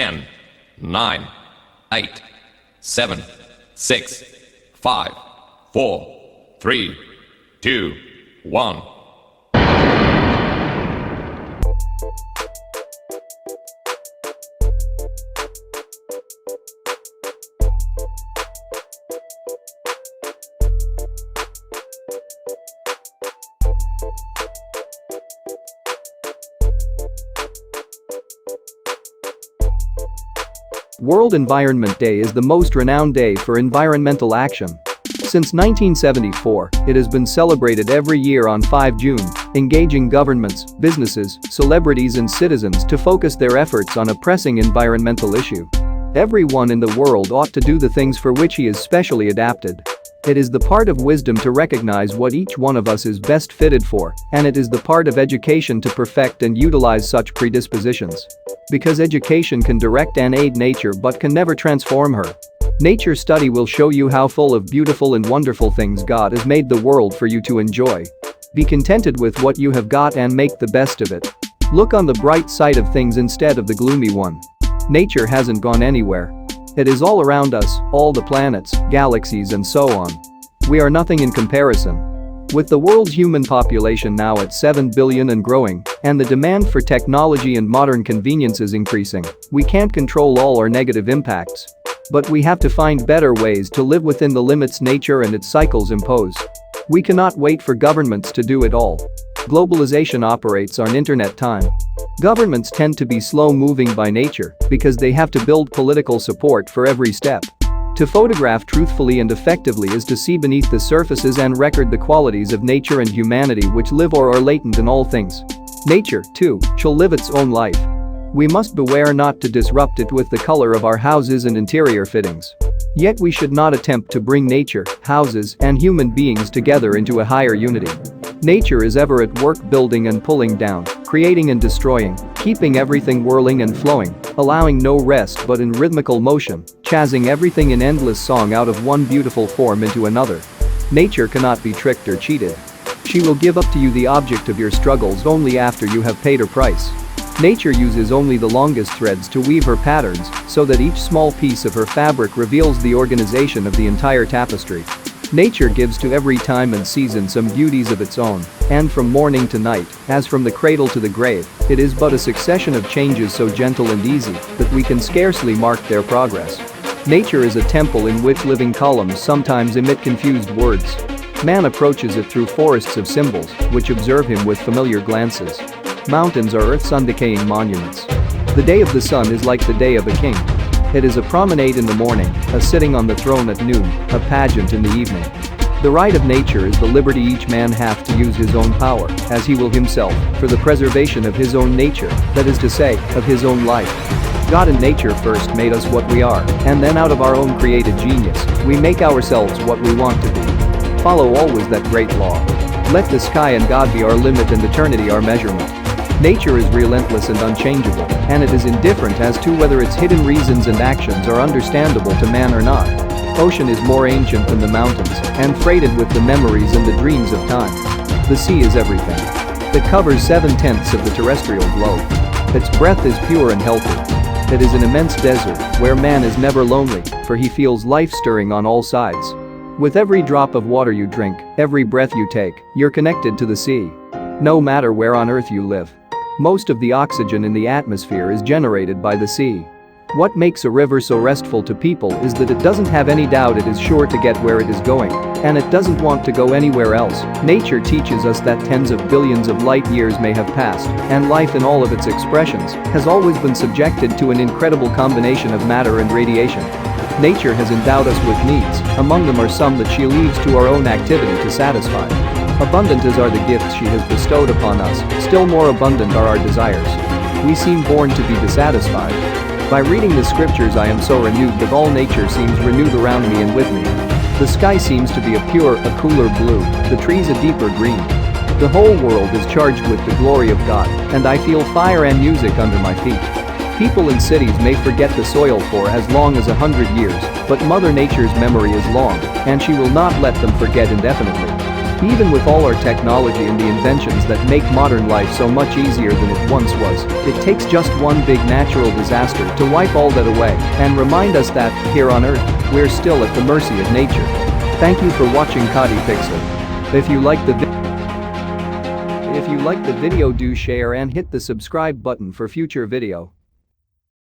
10, 9, 8, 7, 6, 5, 4, 3, 2, 1. World Environment Day is the most renowned day for environmental action. Since 1974, it has been celebrated every year on 5 June, engaging governments, businesses, celebrities and citizens to focus their efforts on a pressing environmental issue. Everyone in the world ought to do the things for which he is specially adapted. It is the part of wisdom to recognize what each one of us is best fitted for, and it is the part of education to perfect and utilize such predispositions. Because education can direct and aid nature but can never transform her. Nature study will show you how full of beautiful and wonderful things God has made the world for you to enjoy. Be contented with what you have got and make the best of it. Look on the bright side of things instead of the gloomy one. Nature hasn't gone anywhere. It is all around us, all the planets, galaxies and so on. We are nothing in comparison. With the world's human population now at 7 billion and growing, and the demand for technology and modern conveniences increasing, we can't control all our negative impacts. But we have to find better ways to live within the limits nature and its cycles impose. We cannot wait for governments to do it all. Globalization operates on internet time. Governments tend to be slow-moving by nature because they have to build political support for every step. To photograph truthfully and effectively is to see beneath the surfaces and record the qualities of nature and humanity which live or are latent in all things. Nature, too, shall live its own life. We must beware not to disrupt it with the color of our houses and interior fittings. Yet we should not attempt to bring nature, houses, and human beings together into a higher unity. Nature is ever at work building and pulling down, creating and destroying, keeping everything whirling and flowing, allowing no rest but in rhythmical motion, chasing everything in endless song out of one beautiful form into another. Nature cannot be tricked or cheated. She will give up to you the object of your struggles only after you have paid her price. Nature uses only the longest threads to weave her patterns so that each small piece of her fabric reveals the organization of the entire tapestry. Nature gives to every time and season some beauties of its own, and from morning to night, as from the cradle to the grave, it is but a succession of changes so gentle and easy that we can scarcely mark their progress. Nature is a temple in which living columns sometimes emit confused words. Man approaches it through forests of symbols, which observe him with familiar glances. Mountains are Earth's undecaying monuments. The day of the sun is like the day of a king. It is a promenade in the morning, a sitting on the throne at noon, a pageant in the evening. The right of nature is the liberty each man hath to use his own power, as he will himself, for the preservation of his own nature, that is to say, of his own life. God and nature first made us what we are, and then out of our own created genius, we make ourselves what we want to be. Follow always that great law. Let the sky and God be our limit and eternity our measurement. Nature is relentless and unchangeable, and it is indifferent as to whether its hidden reasons and actions are understandable to man or not. Ocean is more ancient than the mountains, and freighted with the memories and the dreams of time. The sea is everything. It covers 7/10 of the terrestrial globe. Its breath is pure and healthy. It is an immense desert, where man is never lonely, for he feels life stirring on all sides. With every drop of water you drink, every breath you take, you're connected to the sea. No matter where on earth you live. Most of the oxygen in the atmosphere is generated by the sea. What makes a river so restful to people is that it doesn't have any doubt it is sure to get where it is going, and it doesn't want to go anywhere else. Nature teaches us that tens of billions of light years may have passed, and life in all of its expressions has always been subjected to an incredible combination of matter and radiation. Nature has endowed us with needs, among them are some that she leaves to our own activity to satisfy. Abundant as are the gifts she has bestowed upon us, still more abundant are our desires. We seem born to be dissatisfied. By reading the scriptures I am so renewed that all nature seems renewed around me and with me. The sky seems to be a cooler blue, the trees a deeper green. The whole world is charged with the glory of God, and I feel fire and music under my feet. People in cities may forget the soil for as long as 100 years, but Mother Nature's memory is long, and she will not let them forget indefinitely. Even with all our technology and the inventions that make modern life so much easier than it once was, it takes just one big natural disaster to wipe all that away and remind us that, here on Earth, we're still at the mercy of nature. Thank you for watching KHATI Pixel. If you like the video, do share and hit the subscribe button for future video.